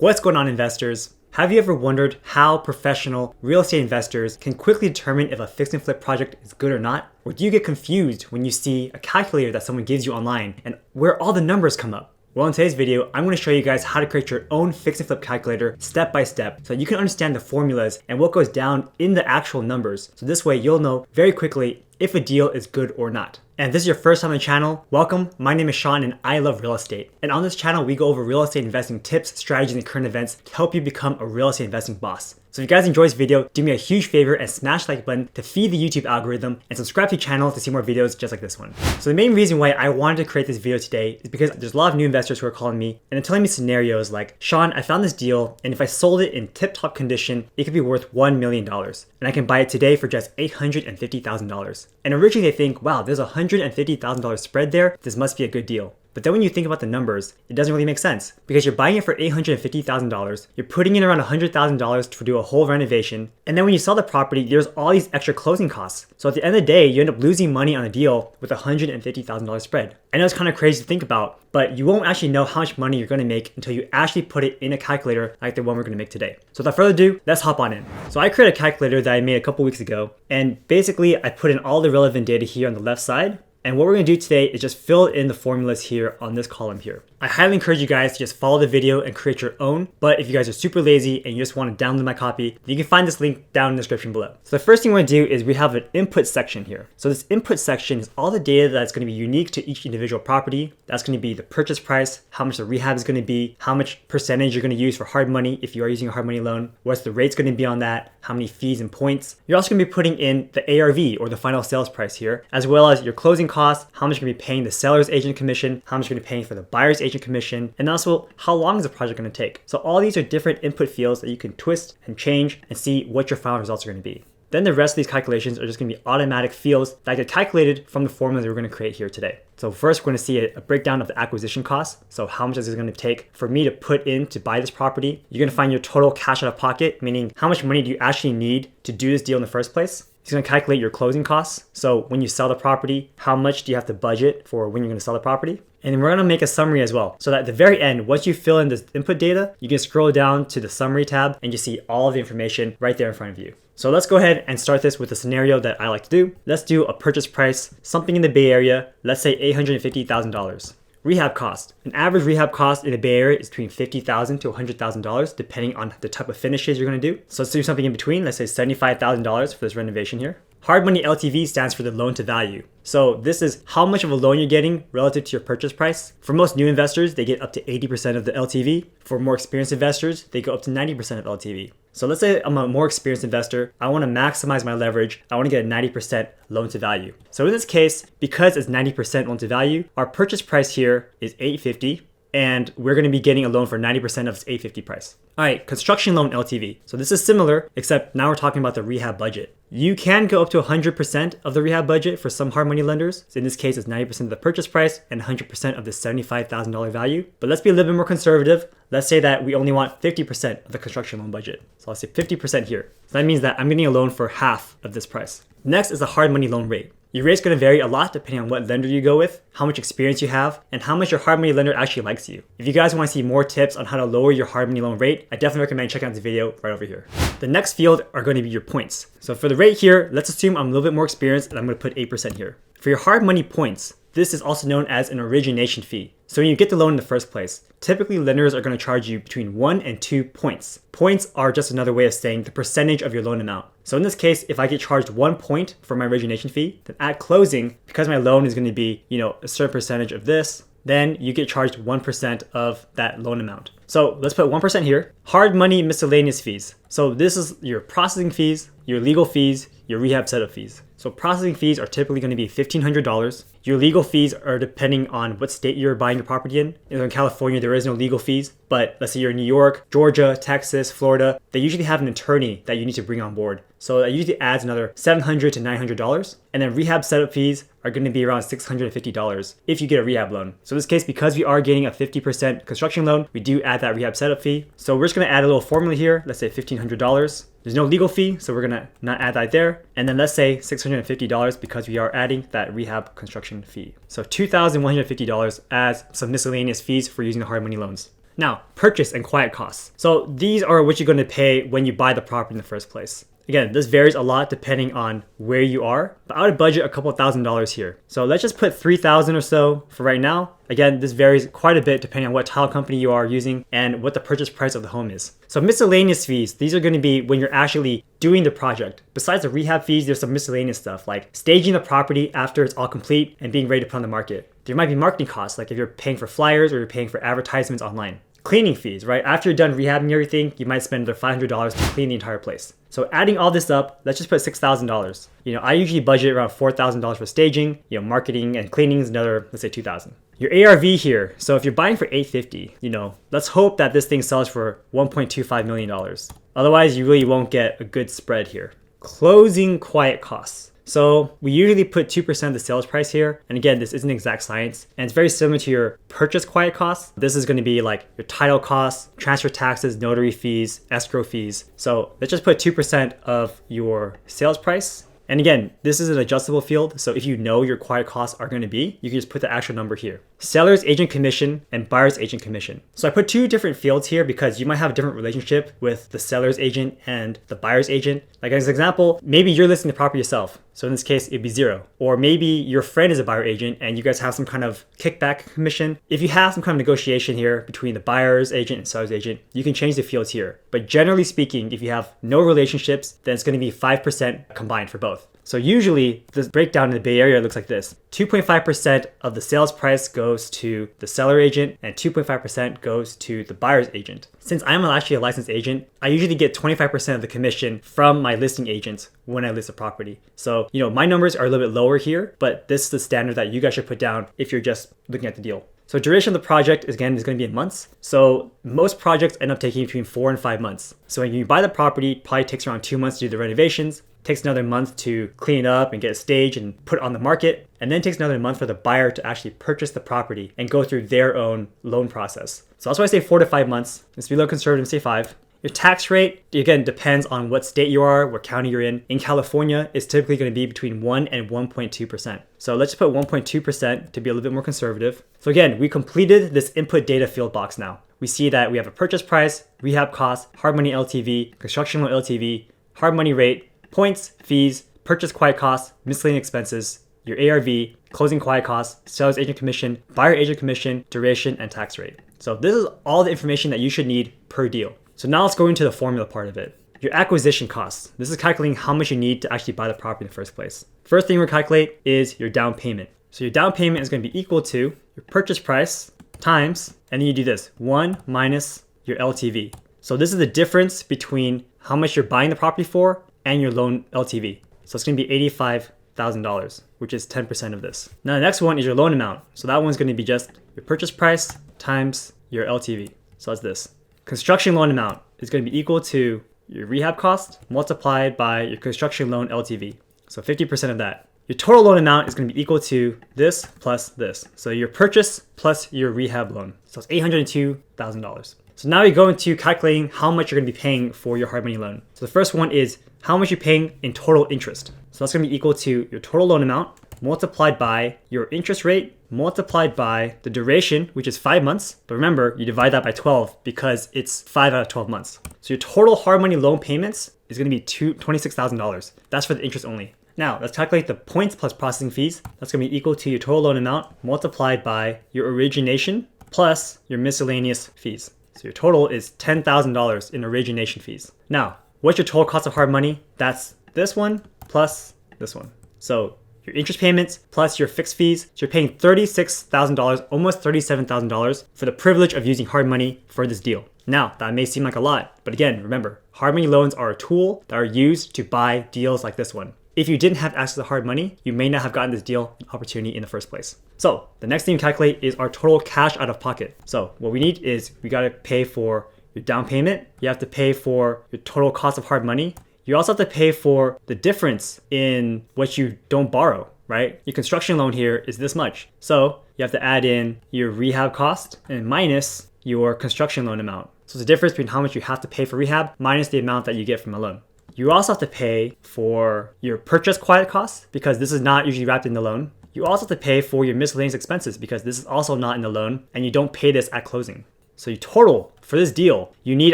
What's going on, investors? Have you ever wondered how professional real estate investors can quickly determine if a fix and flip project is good or not? Or do you get confused when you see a calculator that someone gives you online and where all the numbers come up? Well, in today's video, I'm going to show you guys how to create your own fix and flip calculator step by step so you can understand the formulas and what goes down in the actual numbers. So this way you'll know very quickly if a deal is good or not. And if this is your first time on the channel, welcome. My name is Sean and I love real estate. And on this channel, we go over real estate investing tips, strategies, and current events to help you become a real estate investing boss. So if you guys enjoy this video, do me a huge favor and smash the like button to feed the YouTube algorithm and subscribe to the channel to see more videos just like this one. So the main reason why I wanted to create this video today is because there's a lot of new investors who are calling me and they're telling me scenarios like, Sean, I found this deal and if I sold it in tip-top condition, it could be worth $1 million. And I can buy it today for just $850,000. And originally they think, wow, there's a $150,000 spread there. This must be a good deal. But then when you think about the numbers, it doesn't really make sense because you're buying it for $850,000, you're putting in around $100,000 to do a whole renovation, and then when you sell the property, there's all these extra closing costs. So at the end of the day, you end up losing money on a deal with a $150,000 spread. I know it's kind of crazy to think about, but you won't actually know how much money you're going to make until you actually put it in a calculator like the one we're going to make today. So without further ado, let's hop on in. So I created a calculator that I made a couple weeks ago, and basically I put in all the relevant data here on the left side. And what we're going to do today is just fill in the formulas here on this column here. I highly encourage you guys to just follow the video and create your own. But if you guys are super lazy and you just want to download my copy, you can find this link down in the description below. So the first thing we're going to do is we have an input section here. So this input section is all the data that's going to be unique to each individual property. That's going to be the purchase price, how much the rehab is going to be, how much percentage you're going to use for hard money if you are using a hard money loan, what's the rate's going to be on that, how many fees and points. You're also going to be putting in the ARV or the final sales price here, as well as your closing costs, how much you're going to be paying the seller's agent commission, how much you're going to be paying for the buyer's agent commission, and also how long is the project going to take. So all these are different input fields that you can twist and change and see what your final results are going to be. Then the rest of these calculations are just going to be automatic fields that get calculated from the formula that we're going to create here today. So first we're going to see a breakdown of the acquisition costs. So how much is it going to take for me to put in to buy this property? You're going to find your total cash out of pocket, meaning how much money do you actually need to do this deal in the first place? It's going to calculate your closing costs. So when you sell the property, how much do you have to budget for when you're going to sell the property? And then we're going to make a summary as well. So that at the very end, once you fill in this input data, you can scroll down to the summary tab and you see all of the information right there in front of you. So let's go ahead and start this with a scenario that I like to do. Let's do a purchase price, something in the Bay Area, let's say $850,000. Rehab cost. An average rehab cost in the Bay Area is between $50,000 to $100,000 depending on the type of finishes you're going to do. So let's do something in between. Let's say $75,000 for this renovation here. Hard money LTV stands for the loan to value. So this is how much of a loan you're getting relative to your purchase price. For most new investors, they get up to 80% of the LTV. For more experienced investors, they go up to 90% of LTV. So let's say I'm a more experienced investor. I want to maximize my leverage. I want to get a 90% loan to value. So in this case, because it's 90% loan to value, our purchase price here is $850. And we're going to be getting a loan for 90% of its $850 price. All right, construction loan LTV. So this is similar, except now we're talking about the rehab budget. You can go up to 100% of the rehab budget for some hard money lenders. So in this case, it's 90% of the purchase price and 100% of the $75,000 value. But let's be a little bit more conservative. Let's say that we only want 50% of the construction loan budget. So I'll say 50% here. So that means that I'm getting a loan for half of this price. Next is the hard money loan rate. Your rate's going to vary a lot depending on what lender you go with, how much experience you have, and how much your hard money lender actually likes you. If you guys want to see more tips on how to lower your hard money loan rate, I definitely recommend checking out this video right over here. The next field are going to be your points. So for the rate here, let's assume I'm a little bit more experienced and I'm going to put 8% here. For your hard money points, this is also known as an origination fee. So when you get the loan in the first place, typically lenders are going to charge you between 1 and 2 points. Points are just another way of saying the percentage of your loan amount. So in this case, if I get charged 1 point for my origination fee, then at closing, because my loan is going to be, a certain percentage of this, then you get charged 1% of that loan amount. So let's put 1% here. Hard money miscellaneous fees. So this is your processing fees, your legal fees, your rehab setup fees. So processing fees are typically going to be $1,500. Your legal fees are depending on what state you're buying your property in. In California, there is no legal fees, but let's say you're in New York, Georgia, Texas, Florida, they usually have an attorney that you need to bring on board. So that usually adds another $700 to $900. And then rehab setup fees are going to be around $650 if you get a rehab loan. So in this case, because we are getting a 50% construction loan, we do add that rehab setup fee. So we're just going to add a little formula here. Let's say $1,500. There's no legal fee, so we're going to not add that there. And then let's say $650 because we are adding that rehab construction fee. So $2,150 as some miscellaneous fees for using the hard money loans. Now, purchase and quiet costs. So these are what you're going to pay when you buy the property in the first place. Again, this varies a lot depending on where you are, but I would budget a couple $1,000s here. So let's just put 3,000 or so for right now. Again, this varies quite a bit depending on what tile company you are using and what the purchase price of the home is. So miscellaneous fees, these are going to be when you're actually doing the project. Besides the rehab fees, there's some miscellaneous stuff like staging the property after it's all complete and being ready to put on the market. There might be marketing costs, like if you're paying for flyers or you're paying for advertisements online. Cleaning fees, right? After you're done rehabbing everything, you might spend another $500 to clean the entire place. So adding all this up, let's just put $6,000. I usually budget around $4,000 for staging, marketing and cleaning is another, let's say $2,000. Your ARV here, so if you're buying for $850, let's hope that this thing sells for $1.25 million. Otherwise, you really won't get a good spread here. Closing quiet costs. So we usually put 2% of the sales price here. And again, this isn't exact science. And it's very similar to your purchase quiet costs. This is going to be like your title costs, transfer taxes, notary fees, escrow fees. So let's just put 2% of your sales price. And again, this is an adjustable field. So if you know your quiet costs are going to be, you can just put the actual number here. Seller's agent commission and buyer's agent commission. So I put two different fields here because you might have a different relationship with the seller's agent and the buyer's agent. Like as an example, maybe you're listing the property yourself. So in this case, it'd be 0. Or maybe your friend is a buyer agent and you guys have some kind of kickback commission. If you have some kind of negotiation here between the buyer's agent and seller's agent, you can change the fields here. But generally speaking, if you have no relationships, then it's going to be 5% combined for both. So usually the breakdown in the Bay Area looks like this. 2.5% of the sales price goes to the seller agent and 2.5% goes to the buyer's agent. Since I'm actually a licensed agent, I usually get 25% of the commission from my listing agents when I list a property. So, my numbers are a little bit lower here, but this is the standard that you guys should put down if you're just looking at the deal. So duration of the project is going to be in months. So most projects end up taking between 4 and 5 months. So when you buy the property, it probably takes around 2 months to do the renovations. Takes another month to clean it up and get it staged and put it on the market. And then takes another month for the buyer to actually purchase the property and go through their own loan process. So that's why I say 4 to 5 months. Let's be a little conservative and say 5. Your tax rate, again, depends on what state you are, what county you're in. In California, it's typically going to be between 1 and 1.2%. So let's just put 1.2% to be a little bit more conservative. So again, we completed this input data field box now. We see that we have a purchase price, rehab cost, hard money LTV, construction loan LTV, hard money rate, points, fees, purchase quiet costs, miscellaneous expenses, your ARV, closing quiet costs, seller's agent commission, buyer agent commission, duration, and tax rate. So this is all the information that you should need per deal. So now let's go into the formula part of it. Your acquisition costs. This is calculating how much you need to actually buy the property in the first place. First thing we're calculate is your down payment. So your down payment is going to be equal to your purchase price times, and then you do this, 1 minus your LTV. So this is the difference between how much you're buying the property for and your loan LTV. So it's going to be $85,000, which is 10% of this. Now the next one is your loan amount. So that one's going to be just your purchase price times your LTV. So that's this. Construction loan amount is going to be equal to your rehab cost multiplied by your construction loan LTV. So 50% of that. Your total loan amount is going to be equal to this plus this. So your purchase plus your rehab loan. So it's $802,000. So now we go into calculating how much you're going to be paying for your hard money loan. So the first one is how much you're paying in total interest. So that's going to be equal to your total loan amount multiplied by your interest rate multiplied by the duration, which is 5 months. But remember, you divide that by 12 because it's 5 out of 12 months. So your total hard money loan payments is going to be $26,000. That's for the interest only. Now, let's calculate the points plus processing fees. That's going to be equal to your total loan amount multiplied by your origination plus your miscellaneous fees. So your total is $10,000 in origination fees. Now, what's your total cost of hard money? That's this one plus this one. So your interest payments plus your fixed fees. So you're paying $36,000, almost $37,000 for the privilege of using hard money for this deal. Now, that may seem like a lot, but again, remember, hard money loans are a tool that are used to buy deals like this one. If you didn't have access to hard money, you may not have gotten this deal opportunity in the first place. So the next thing you calculate is our total cash out of pocket. So what we need is we got to pay for your down payment. You have to pay for your total cost of hard money. You also have to pay for the difference in what you don't borrow, right? Your construction loan here is this much. So you have to add in your rehab cost and minus your construction loan amount. So it's the difference between how much you have to pay for rehab minus the amount that you get from a loan. You also have to pay for your purchase quiet costs because this is not usually wrapped in the loan. You also have to pay for your miscellaneous expenses because this is also not in the loan and you don't pay this at closing. So you total for this deal, you need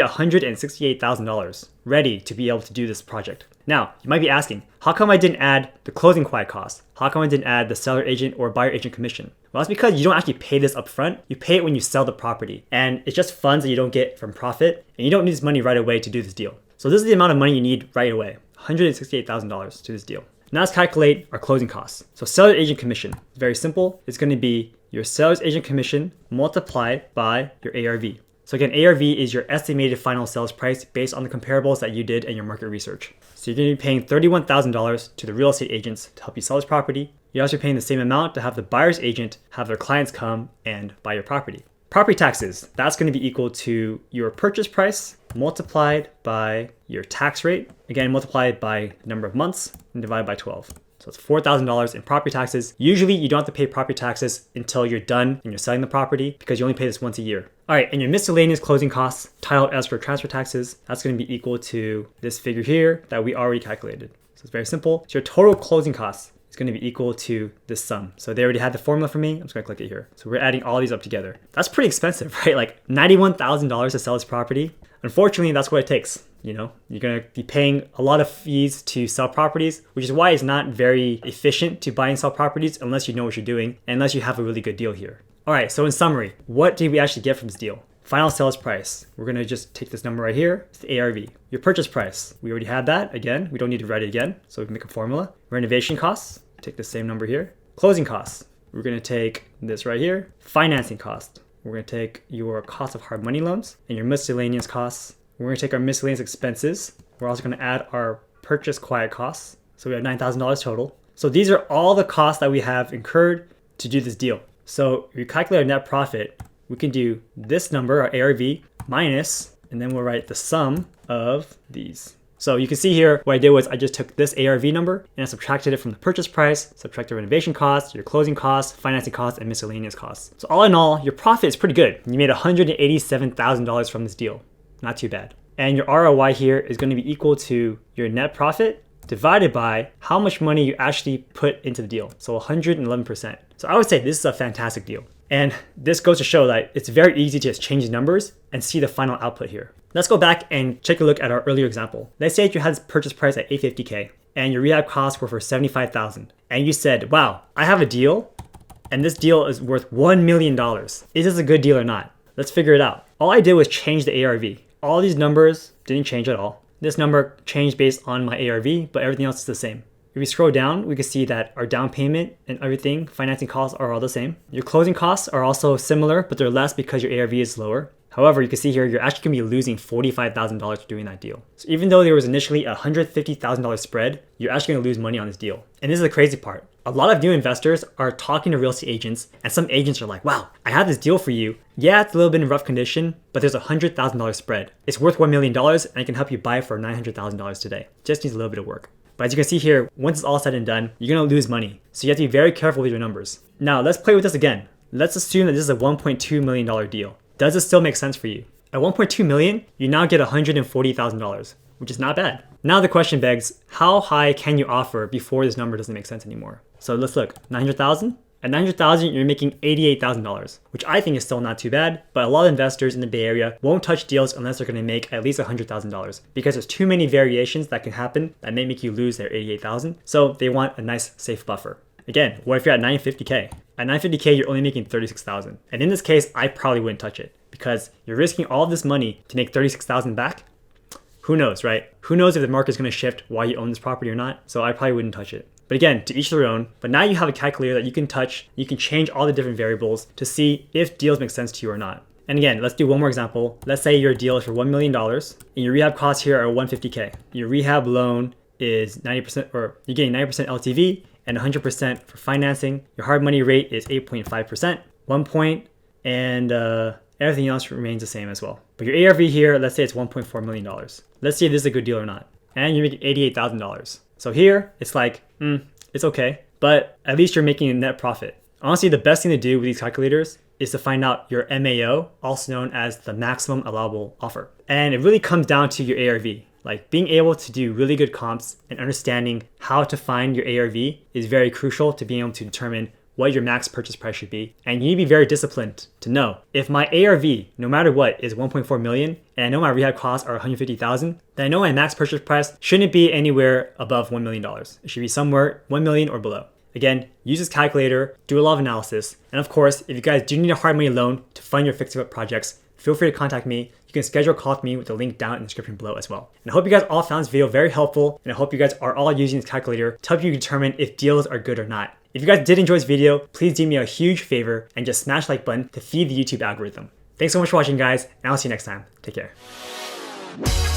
$168,000 ready to be able to do this project. Now, you might be asking, how come I didn't add the closing quiet costs? How come I didn't add the seller agent or buyer agent commission? Well, that's because you don't actually pay this up front. You pay it when you sell the property. And it's just funds that you don't get from profit. And you don't need this money right away to do this deal. So this is the amount of money you need right away, $168,000 to this deal. Now let's calculate our closing costs. So seller agent commission, it's very simple. It's going to be your seller's agent commission multiplied by your ARV. So again, ARV is your estimated final sales price based on the comparables that you did in your market research. So you're going to be paying $31,000 to the real estate agents to help you sell this property. You're also paying the same amount to have the buyer's agent have their clients come and buy your property. Property taxes, that's going to be equal to your purchase price multiplied by your tax rate. Again, multiplied by the number of months and divided by 12. So it's $4,000 in property taxes. Usually you don't have to pay property taxes until you're done and you're selling the property because you only pay this once a year. All right, and your miscellaneous closing costs, title, escrow, transfer taxes, that's going to be equal to this figure here that we already calculated. So it's very simple. So your total closing costs is going to be equal to this sum. So they already had the formula for me. I'm just going to click it here. So we're adding all these up together. That's pretty expensive, right? Like $91,000 to sell this property. Unfortunately, that's what it takes. You know, you're going to be paying a lot of fees to sell properties, which is why it's not very efficient to buy and sell properties unless you know what you're doing and unless you have a really good deal here. All right, so in summary, what did we actually get from this deal? Final sales price. We're going to just take this number right here. It's the ARV. Your purchase price. We already had that. Again, we don't need to write it again. So we can make a formula. Renovation costs. Take the same number here. Closing costs. We're going to take this right here. Financing cost. We're going to take your cost of hard money loans and your miscellaneous costs. We're going to take our miscellaneous expenses. We're also going to add our purchase quiet costs. So we have $9,000 total. So these are all the costs that we have incurred to do this deal. So if we calculate our net profit, we can do this number, our ARV, minus, and then we'll write the sum of these. So you can see here, what I did was I just took this ARV number and I subtracted it from the purchase price, subtracted renovation costs, your closing costs, financing costs, and miscellaneous costs. So all in all, your profit is pretty good. You made $187,000 from this deal. Not too bad. And your ROI here is going to be equal to your net profit divided by how much money you actually put into the deal. So 111%. So I would say this is a fantastic deal. And this goes to show that it's very easy to just change the numbers and see the final output here. Let's go back and take a look at our earlier example. Let's say you had this purchase price at $850K and your rehab costs were for $75,000. And you said, wow, I have a deal and this deal is worth $1 million. Is this a good deal or not? Let's figure it out. All I did was change the ARV. All these numbers didn't change at all. This number changed based on my ARV, but everything else is the same. If we scroll down, we can see that our down payment and everything, financing costs are all the same. Your closing costs are also similar, but they're less because your ARV is lower. However, you can see here, you're actually going to be losing $45,000 for doing that deal. So even though there was initially a $150,000 spread, you're actually going to lose money on this deal. And this is the crazy part. A lot of new investors are talking to real estate agents, and some agents are like, wow, I have this deal for you. Yeah, it's a little bit in rough condition, but there's a $100,000 spread. It's worth $1 million, and I can help you buy it for $900,000 today. Just needs a little bit of work. But as you can see here, once it's all said and done, you're going to lose money. So you have to be very careful with your numbers. Now, let's play with this again. Let's assume that this is a $1.2 million deal. Does it still make sense for you? At $1.2 million, you now get $140,000, which is not bad. Now the question begs, how high can you offer before this number doesn't make sense anymore? So let's look, 900,000? At 900,000, you're making $88,000, which I think is still not too bad, but a lot of investors in the Bay Area won't touch deals unless they're gonna make at least $100,000 because there's too many variations that can happen that may make you lose their $88,000. So they want a nice safe buffer. Again, what if you're at 950K? At 950K, you're only making $36,000. And in this case, I probably wouldn't touch it because you're risking all this money to make $36,000 back. Who knows, right? Who knows if the market's gonna shift while you own this property or not? So I probably wouldn't touch it. But again, to each their own. But now you have a calculator that you can touch. You can change all the different variables to see if deals make sense to you or not. And again, let's do one more example. Let's say your deal is for $1 million and your rehab costs here are 150K. Your rehab loan is 90%, or you're getting 90% LTV and 100% for financing. Your hard money rate is 8.5%, 1 point, and everything else remains the same as well. But your ARV here, let's say it's $1.4 million. Let's see if this is a good deal or not. And you're making $88,000. So here, it's like, it's okay, but at least you're making a net profit. Honestly, the best thing to do with these calculators is to find out your MAO, also known as the maximum allowable offer. And it really comes down to your ARV. Like being able to do really good comps and understanding how to find your ARV is very crucial to being able to determine what your max purchase price should be. And you need to be very disciplined to know if my ARV, no matter what, is 1.4 million, and I know my rehab costs are 150,000, then I know my max purchase price shouldn't be anywhere above $1 million. It should be somewhere 1 million or below. Again, use this calculator, do a lot of analysis. And of course, if you guys do need a hard money loan to fund your fixed flip projects, feel free to contact me. You can schedule a call with me with the link down in the description below as well. And I hope you guys all found this video very helpful, and I hope you guys are all using this calculator to help you determine if deals are good or not. If you guys did enjoy this video, please do me a huge favor and just smash the like button to feed the YouTube algorithm. Thanks so much for watching, guys, and I'll see you next time. Take care.